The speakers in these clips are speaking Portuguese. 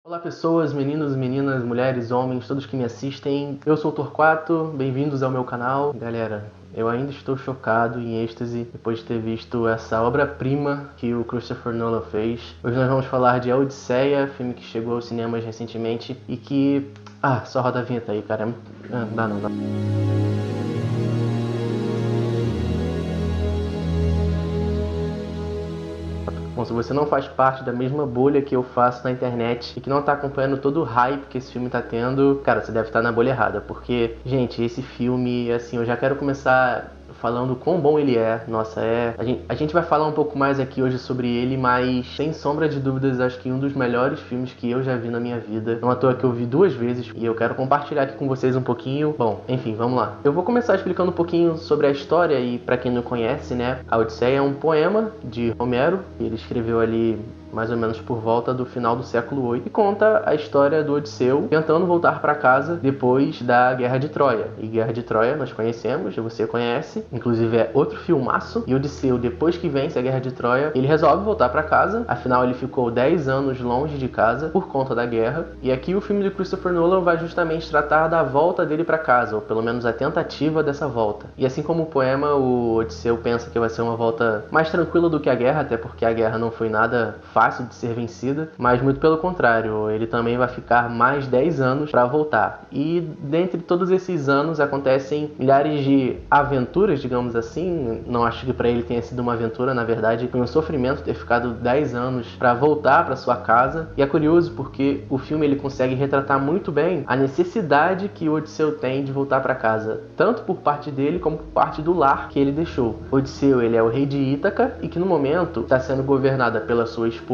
Olá pessoas, meninos, meninas, mulheres, homens, todos que me assistem. Eu sou o Torquato, bem-vindos ao meu canal. Galera, eu ainda estou chocado, em êxtase, depois de ter visto essa obra-prima que o Christopher Nolan fez. Hoje nós vamos falar de A Odisseia, filme que chegou aos cinemas recentemente e que... só roda a vinheta aí, cara. Não dá. Bom, se você não faz parte da mesma bolha que eu faço na internet e que não tá acompanhando todo o hype que esse filme tá tendo, cara, você deve estar na bolha errada, porque, gente, esse filme, assim, eu já quero começar falando quão bom ele é. Nossa, a gente vai falar um pouco mais aqui hoje sobre ele, mas sem sombra de dúvidas, acho que um dos melhores filmes que eu já vi na minha vida. Não à toa que eu vi 2 vezes e eu quero compartilhar aqui com vocês um pouquinho. Bom, enfim, vamos lá. Eu vou começar explicando um pouquinho sobre a história e pra quem não conhece, né, A Odisseia é um poema de Homero. Ele escreveu ali mais ou menos por volta do final do século VIII, e conta a história do Odisseu tentando voltar para casa depois da Guerra de Troia. E Guerra de Troia nós conhecemos, você conhece, inclusive é outro filmaço. E Odisseu, depois que vence a Guerra de Troia, ele resolve voltar para casa, afinal ele ficou 10 anos longe de casa por conta da guerra. E aqui o filme de Christopher Nolan vai justamente tratar da volta dele para casa, ou pelo menos a tentativa dessa volta. E assim como o poema, o Odisseu pensa que vai ser uma volta mais tranquila do que a guerra, até porque a guerra não foi nada fácil de ser vencida, mas muito pelo contrário, ele também vai ficar mais 10 anos para voltar. E dentre todos esses anos acontecem milhares de aventuras, digamos assim. Não acho que para ele tenha sido uma aventura, na verdade foi um sofrimento ter ficado 10 anos para voltar para sua casa. E é curioso porque o filme ele consegue retratar muito bem a necessidade que o Odisseu tem de voltar para casa, tanto por parte dele como por parte do lar que ele deixou. Odisseu, ele é o rei de Ítaca e que no momento está sendo governada pela sua esposa,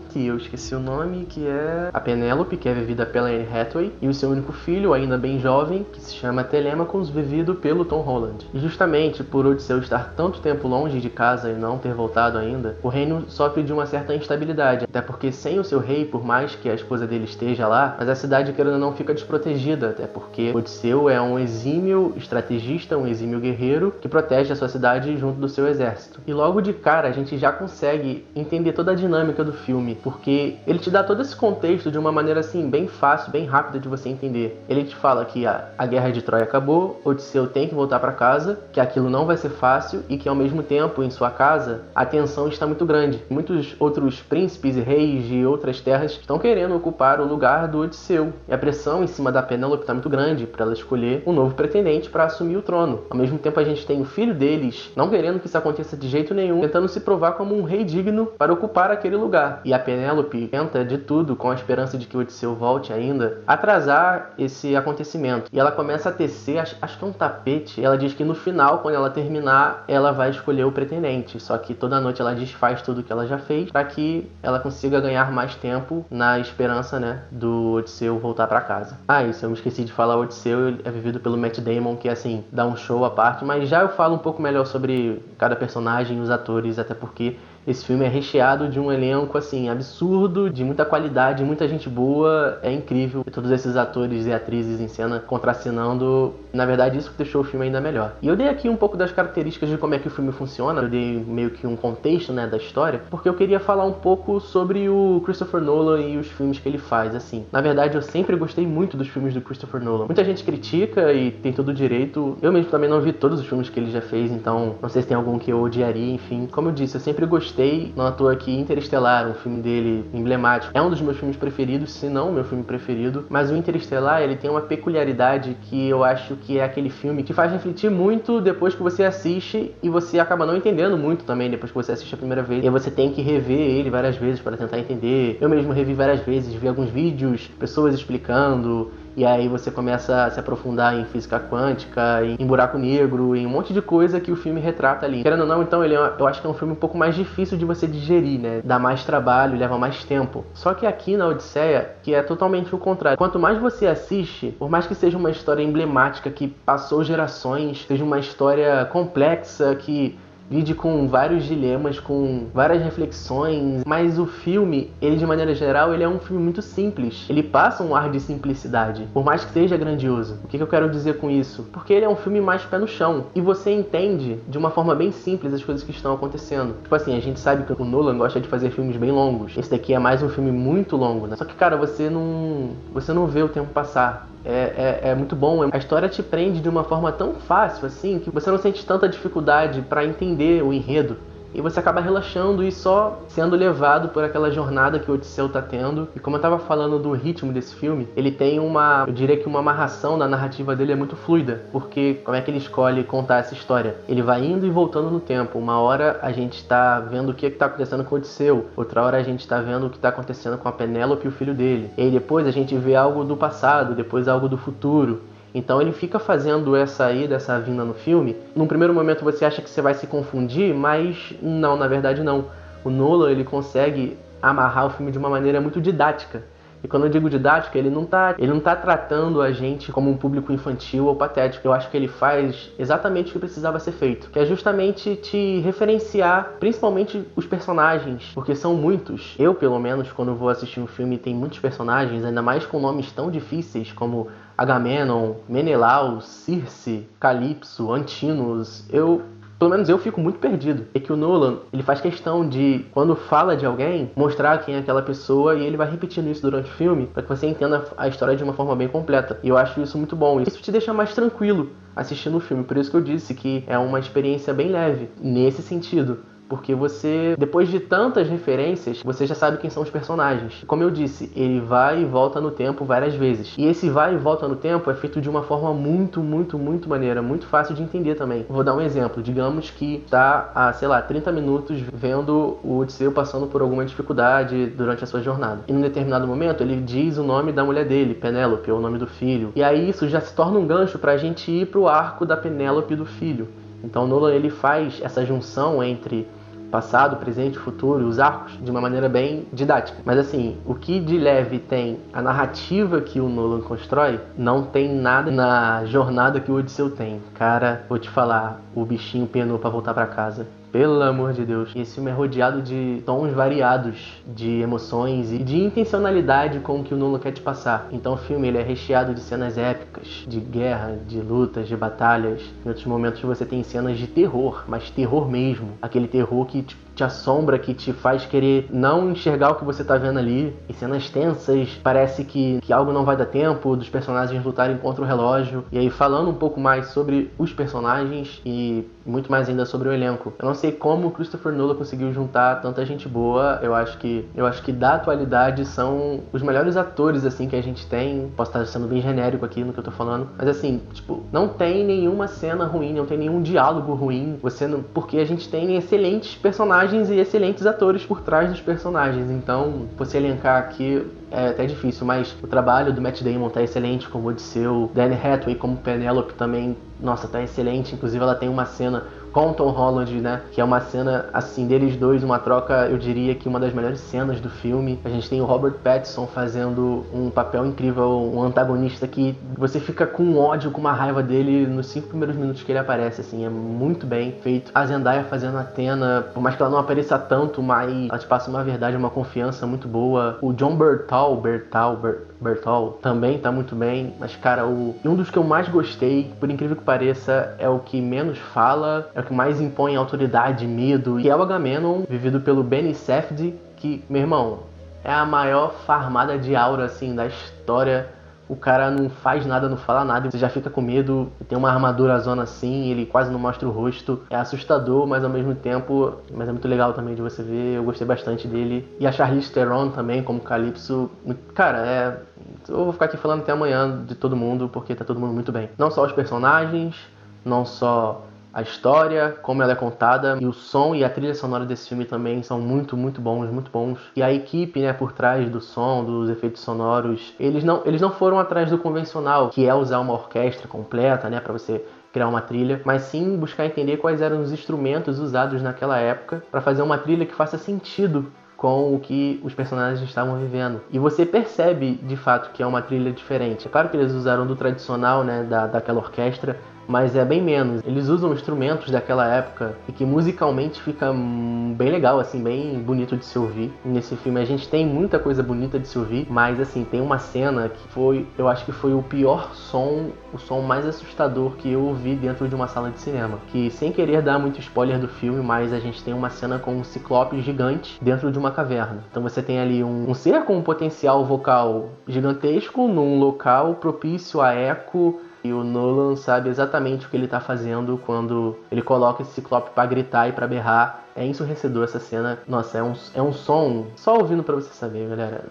que eu esqueci o nome, que é a Penélope, que é vivida pela Anne Hathaway, e o seu único filho, ainda bem jovem, que se chama Telemachus, vivido pelo Tom Holland. E justamente por Odisseu estar tanto tempo longe de casa e não ter voltado ainda, o reino sofre de uma certa instabilidade, até porque sem o seu rei, por mais que a esposa dele esteja lá, mas a cidade, querendo ou não, fica desprotegida, até porque Odisseu é um exímio estrategista, um exímio guerreiro, que protege a sua cidade junto do seu exército. E logo de cara a gente já consegue entender toda a dinâmica do filme, porque ele te dá todo esse contexto de uma maneira assim bem fácil, bem rápida de você entender. Ele te fala que a guerra de Troia acabou, Odisseu tem que voltar para casa, que aquilo não vai ser fácil e que ao mesmo tempo em sua casa a tensão está muito grande. Muitos outros príncipes e reis de outras terras estão querendo ocupar o lugar do Odisseu, e a pressão em cima da Penélope está muito grande para ela escolher um novo pretendente para assumir o trono. Ao mesmo tempo a gente tem o filho deles não querendo que isso aconteça de jeito nenhum, tentando se provar como um rei digno para ocupar aquele lugar. E a Penélope tenta de tudo, com a esperança de que o Odisseu volte ainda, atrasar esse acontecimento. E ela começa a tecer, acho que é um tapete. Ela diz que no final, quando ela terminar, ela vai escolher o pretendente. Só que toda noite ela desfaz tudo que ela já fez para que ela consiga ganhar mais tempo na esperança, né, do Odisseu voltar para casa. Isso eu me esqueci de falar, o Odisseu é vivido pelo Matt Damon, que assim, dá um show à parte, mas já eu falo um pouco melhor sobre cada personagem e os atores, até porque esse filme é recheado de um elenco, assim, absurdo, de muita qualidade, muita gente boa, é incrível. E todos esses atores e atrizes em cena contracenando, na verdade isso que deixou o filme ainda melhor. E eu dei aqui um pouco das características de como é que o filme funciona, eu dei meio que um contexto, né, da história, porque eu queria falar um pouco sobre o Christopher Nolan e os filmes que ele faz, assim. Na verdade eu sempre gostei muito dos filmes do Christopher Nolan. Muita gente critica e tem todo o direito. Eu mesmo também não vi todos os filmes que ele já fez, então não sei se tem algum que eu odiaria, enfim. Como eu disse, eu sempre gostei. Não à toa que Interestelar, um filme dele emblemático, é um dos meus filmes preferidos, se não o meu filme preferido. Mas o Interestelar, ele tem uma peculiaridade que eu acho que é aquele filme que faz refletir muito depois que você assiste, e você acaba não entendendo muito também depois que você assiste a primeira vez. E aí você tem que rever ele várias vezes para tentar entender. Eu mesmo revi várias vezes, vi alguns vídeos, pessoas explicando. E aí você começa a se aprofundar em física quântica, em buraco negro, em um monte de coisa que o filme retrata ali. Querendo ou não, então, eu acho que é um filme um pouco mais difícil de você digerir, né? Dá mais trabalho, leva mais tempo. Só que aqui na Odisseia, que é totalmente o contrário. Quanto mais você assiste, por mais que seja uma história emblemática, que passou gerações, seja uma história complexa, que lide com vários dilemas, com várias reflexões, mas o filme, ele de maneira geral, ele é um filme muito simples. Ele passa um ar de simplicidade, por mais que seja grandioso. O que eu quero dizer com isso? Porque ele é um filme mais pé no chão, e você entende de uma forma bem simples as coisas que estão acontecendo. Tipo assim, a gente sabe que o Nolan gosta de fazer filmes bem longos. Esse daqui é mais um filme muito longo, né? Só que, cara, você não vê o tempo passar. É muito bom. A história te prende de uma forma tão fácil assim que você não sente tanta dificuldade para entender o enredo. E você acaba relaxando e só sendo levado por aquela jornada que o Odisseu tá tendo. E como eu tava falando do ritmo desse filme, ele tem eu diria que uma amarração na narrativa dele é muito fluida. Porque como é que ele escolhe contar essa história? Ele vai indo e voltando no tempo. Uma hora a gente tá vendo o que tá acontecendo com o Odisseu. Outra hora a gente tá vendo o que tá acontecendo com a Penélope e o filho dele. E aí depois a gente vê algo do passado, depois algo do futuro. Então ele fica fazendo essa ida, essa vinda no filme. Num primeiro momento você acha que você vai se confundir, mas não, na verdade não. O Nolan, ele consegue amarrar o filme de uma maneira muito didática. E quando eu digo didática, ele não tá tratando a gente como um público infantil ou patético. Eu acho que ele faz exatamente o que precisava ser feito, que é justamente te referenciar, principalmente os personagens, porque são muitos. Eu, pelo menos, quando vou assistir um filme e tem muitos personagens, ainda mais com nomes tão difíceis como Agamenon, Menelau, Circe, Calypso, Antinous, pelo menos eu fico muito perdido. É que o Nolan, ele faz questão de, quando fala de alguém, mostrar quem é aquela pessoa e ele vai repetindo isso durante o filme para que você entenda a história de uma forma bem completa. E eu acho isso muito bom. Isso te deixa mais tranquilo assistindo o filme. Por isso que eu disse que é uma experiência bem leve nesse sentido. Porque você, depois de tantas referências, você já sabe quem são os personagens. Como eu disse, ele vai e volta no tempo várias vezes. E esse vai e volta no tempo é feito de uma forma muito maneira, muito fácil de entender também. Vou dar um exemplo. Digamos que está há, 30 minutos vendo o Odisseu passando por alguma dificuldade durante a sua jornada. E num determinado momento, ele diz o nome da mulher dele, Penélope, ou o nome do filho. E aí isso já se torna um gancho para a gente ir para o arco da Penélope e do filho. Então o Nolan, ele faz essa junção entre passado, presente, futuro, os arcos, de uma maneira bem didática. Mas assim, o que de leve tem a narrativa que o Nolan constrói, não tem nada na jornada que o Odisseu tem. Cara, vou te falar, o bichinho penou pra voltar pra casa. Pelo amor de Deus. Esse filme é rodeado de tons variados, de emoções e de intencionalidade com o que o Nolan quer te passar. Então o filme, ele é recheado de cenas épicas, de guerra, de lutas, de batalhas. Em outros momentos você tem cenas de terror, mas terror mesmo. Aquele terror que te assombra, que te faz querer não enxergar o que você tá vendo ali. E cenas tensas, parece que algo não vai dar tempo dos personagens lutarem contra o relógio. E aí, falando um pouco mais sobre os personagens e muito mais ainda sobre o elenco. Eu não sei como o Christopher Nolan conseguiu juntar tanta gente boa. Eu acho que da atualidade são os melhores atores assim que a gente tem. Posso estar sendo bem genérico aqui no que eu tô falando, mas assim, não tem nenhuma cena ruim, não tem nenhum diálogo ruim. Porque a gente tem excelentes personagens e excelentes atores por trás dos personagens. Então, você elencar aqui é até difícil, mas o trabalho do Matt Damon tá excelente como Odisseu, Anne Hathaway como Penélope também, nossa, tá excelente. Inclusive ela tem uma cena com o Tom Holland, né, que é uma cena, assim, deles dois, uma troca, eu diria que uma das melhores cenas do filme. A gente tem o Robert Pattinson fazendo um papel incrível, um antagonista que você fica com ódio, com uma raiva dele nos 5 primeiros minutos que ele aparece, assim, é muito bem feito. A Zendaya fazendo a Athena, por mais que ela não apareça tanto, mas ela te passa uma verdade, uma confiança muito boa. O John Bertal também tá muito bem, mas cara, um dos que eu mais gostei, por incrível que pareça, é o que menos fala, é o que mais impõe autoridade, medo, que é o Agamenon, vivido pelo Benny Safdie, que, meu irmão, é a maior farmada de aura, assim, da história. O cara não faz nada, não fala nada, você já fica com medo. Tem uma armadura zona assim, ele quase não mostra o rosto. É assustador, mas ao mesmo tempo, mas é muito legal também de você ver. Eu gostei bastante dele. E a Charlize Theron também, como Calypso. Cara, eu vou ficar aqui falando até amanhã de todo mundo, porque tá todo mundo muito bem. Não só os personagens, não só a história, como ela é contada, e o som e a trilha sonora desse filme também são muito bons, muito bons. E a equipe, né, por trás do som, dos efeitos sonoros, eles não foram atrás do convencional, que é usar uma orquestra completa, né, para você criar uma trilha, mas sim buscar entender quais eram os instrumentos usados naquela época para fazer uma trilha que faça sentido com o que os personagens estavam vivendo. E você percebe, de fato, que é uma trilha diferente. É claro que eles usaram do tradicional, né, daquela orquestra, mas é bem menos. Eles usam instrumentos daquela época e que musicalmente fica bem legal, assim, bem bonito de se ouvir. Nesse filme a gente tem muita coisa bonita de se ouvir, mas assim, tem uma cena que foi, eu acho que foi o pior som, o som mais assustador que eu ouvi dentro de uma sala de cinema. Que, sem querer dar muito spoiler do filme, mas a gente tem uma cena com um ciclope gigante dentro de uma caverna. Então você tem ali um ser com um potencial vocal gigantesco num local propício a eco. E o Nolan sabe exatamente o que ele tá fazendo quando ele coloca esse ciclope pra gritar e pra berrar. É ensurdecedor essa cena. Nossa, é um som, só ouvindo pra você saber, galera.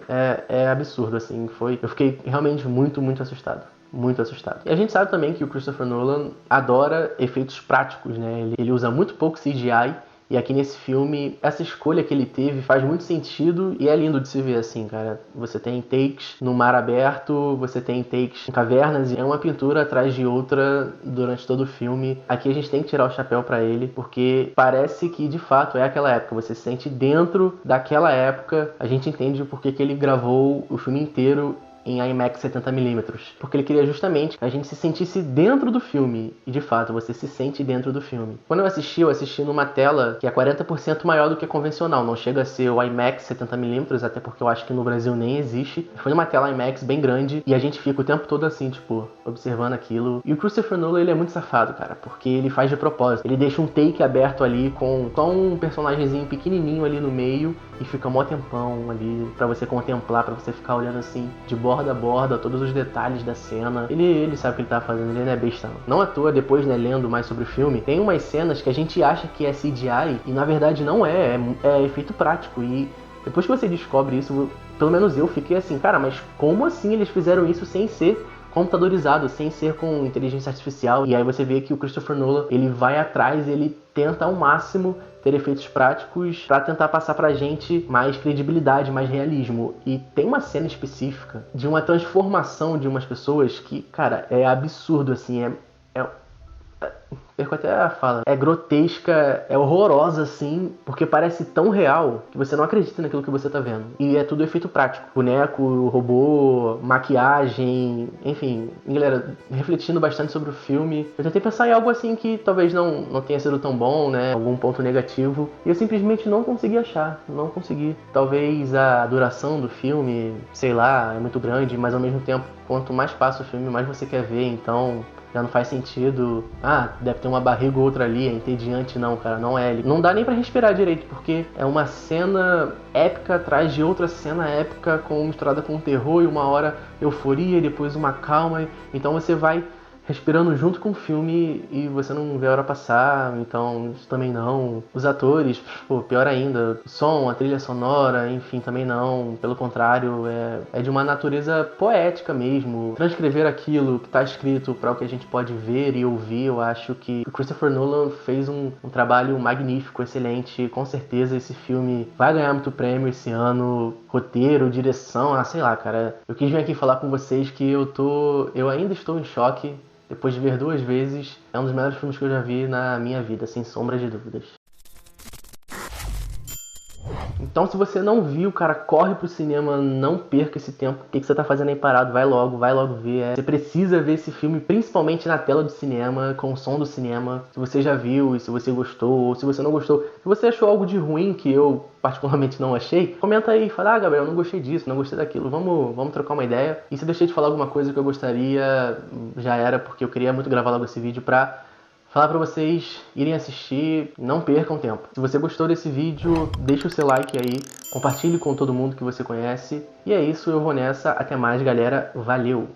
É absurdo, assim. Eu fiquei realmente muito assustado. Muito assustado. E a gente sabe também que o Christopher Nolan adora efeitos práticos, né? Ele usa muito pouco CGI. E aqui nesse filme, essa escolha que ele teve faz muito sentido e é lindo de se ver assim, cara. Você tem takes no mar aberto, você tem takes em cavernas e é uma pintura atrás de outra durante todo o filme. Aqui a gente tem que tirar o chapéu pra ele, porque parece que de fato é aquela época. Você se sente dentro daquela época. A gente entende o porquê que ele gravou o filme inteiro em IMAX 70mm, porque ele queria justamente que a gente se sentisse dentro do filme, e de fato, você se sente dentro do filme. Quando eu assisti numa tela que é 40% maior do que a convencional, não chega a ser o IMAX 70mm, até porque eu acho que no Brasil nem existe. Foi numa tela IMAX bem grande, e a gente fica o tempo todo assim, tipo, observando aquilo. E o Christopher Nolan, ele é muito safado, cara, porque ele faz de propósito. Ele deixa um take aberto ali com só um personagemzinho pequenininho ali no meio, e fica mó tempão ali pra você contemplar, pra você ficar olhando assim, de borda a borda, todos os detalhes da cena. Ele sabe o que ele tá fazendo, ele não é besta não. Não à toa, depois, né, lendo mais sobre o filme, tem umas cenas que a gente acha que é CGI, e na verdade não é efeito prático. E depois que você descobre isso, pelo menos eu fiquei assim, cara, mas como assim eles fizeram isso sem ser computadorizado, sem ser com inteligência artificial? E aí você vê que o Christopher Nolan, ele vai atrás, ele tenta ao máximo ter efeitos práticos pra tentar passar pra gente mais credibilidade, mais realismo. E tem uma cena específica de uma transformação de umas pessoas que, cara, é absurdo, assim, perco até a fala. É grotesca, é horrorosa, assim, porque parece tão real que você não acredita naquilo que você tá vendo. E é tudo efeito prático. Boneco, robô, maquiagem, enfim. E, galera, refletindo bastante sobre o filme, eu tentei pensar em algo assim que talvez não tenha sido tão bom, né? Algum ponto negativo. E eu simplesmente não consegui achar. Não consegui. Talvez a duração do filme, sei lá, é muito grande, mas ao mesmo tempo, quanto mais passa o filme, mais você quer ver, então já não faz sentido. Ah, deve ter uma barriga ou outra ali, é entediante. Não, cara, não é. Não dá nem pra respirar direito, porque é uma cena épica atrás de outra cena épica, misturada com terror, e uma hora euforia, e depois uma calma. Então você vai respirando junto com o filme e você não vê a hora passar, então isso também não. Os atores, pô, pior ainda, o som, a trilha sonora, enfim, também não. Pelo contrário, é de uma natureza poética mesmo. Transcrever aquilo que está escrito para o que a gente pode ver e ouvir, eu acho que o Christopher Nolan fez um trabalho magnífico, excelente. Com certeza esse filme vai ganhar muito prêmio esse ano. Roteiro, direção, sei lá, cara. Eu quis vir aqui falar com vocês que eu ainda estou em choque. Depois de ver 2 vezes, é um dos melhores filmes que eu já vi na minha vida, sem sombra de dúvidas. Então, se você não viu, cara, corre pro cinema, não perca esse tempo. O que você tá fazendo aí parado? Vai logo ver. Você precisa ver esse filme, principalmente na tela do cinema, com o som do cinema. Se você já viu e se você gostou, ou se você não gostou, se você achou algo de ruim que eu particularmente não achei, comenta aí, fala, Gabriel, eu não gostei disso, não gostei daquilo, vamos trocar uma ideia. E se eu deixei de falar alguma coisa que eu gostaria, já era, porque eu queria muito gravar logo esse vídeo pra falar pra vocês irem assistir, não percam tempo. Se você gostou desse vídeo, deixa o seu like aí, compartilhe com todo mundo que você conhece. E é isso, eu vou nessa. Até mais, galera. Valeu!